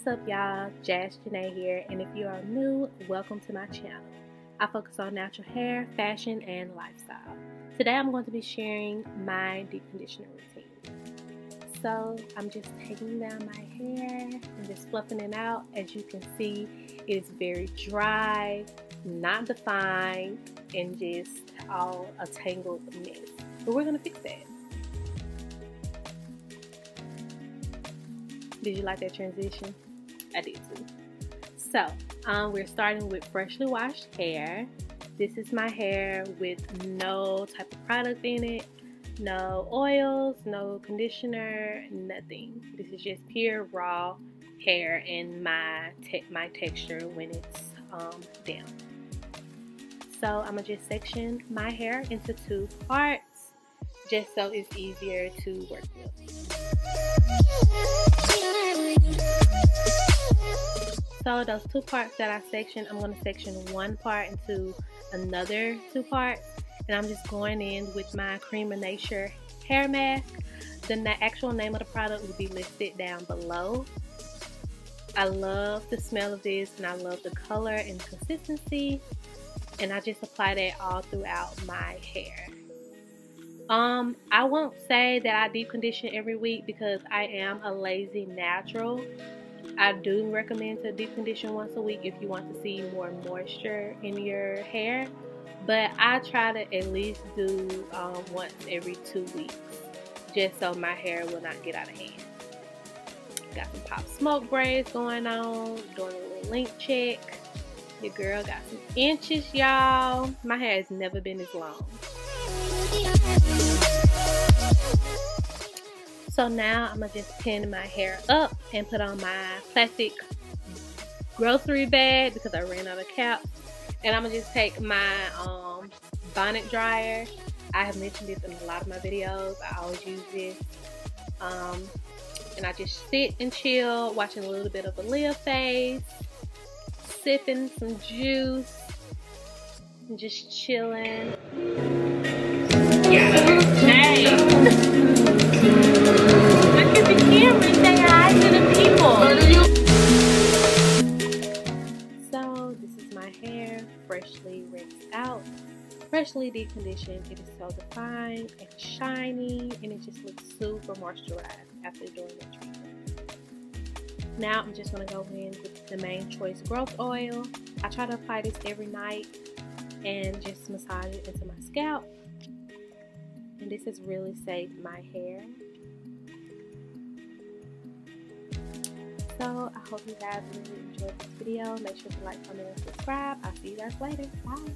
up, y'all? JazzJanay here, and if you are new, welcome to my channel. I focus on natural hair, fashion, and lifestyle. Today I'm going to be sharing my deep conditioning routine. So I'm just taking down my hair and just fluffing it out. As you can see, it is very dry, not defined, and just all a tangled mess. But we're gonna fix that. Did you like that transition? I did too. So, we're starting with freshly washed hair. This is my hair with no type of product in it, no oils, no conditioner, nothing. This is just pure raw hair and my texture when it's down. So I'm gonna just section my hair into 2 parts, just so it's easier to work with. So those 2 parts that I sectioned, I'm going to section 1 part into another 2 parts, and I'm just going in with my Creme hair mask. The actual name of the product will be listed down below. I love the smell of this, and I love the color and consistency, and I just apply that all throughout my hair. I won't say that I deep condition every week because I am a lazy natural. I do recommend to deep condition once a week if you want to see more moisture in your hair, but I try to at least do once every 2 weeks, just so my hair will not get out of hand. Got some pop smoke braids going on, doing a little length check. Your girl got some inches, y'all. My hair has never been this long. So now I'm going to just pin my hair up and put on my plastic grocery bag because I ran out of caps. And I'm going to just take my bonnet dryer. I have mentioned this in a lot of my videos. I always use this. And I just sit and chill, watching a little bit of Aaliyah Face, sipping some juice, and just chilling. Hey! Look at the camera and say hi to the people. So this is my hair, freshly rinsed out, freshly deep conditioned. It is so defined and shiny, and it just looks super moisturized after doing the treatment. Now I'm just going to go in with the Main Choice Growth Oil. I try to apply this every night and just massage it into my scalp. And this has really saved my hair. So I hope you guys really enjoyed this video. Make sure to like, comment, and subscribe. I'll see you guys later. Bye.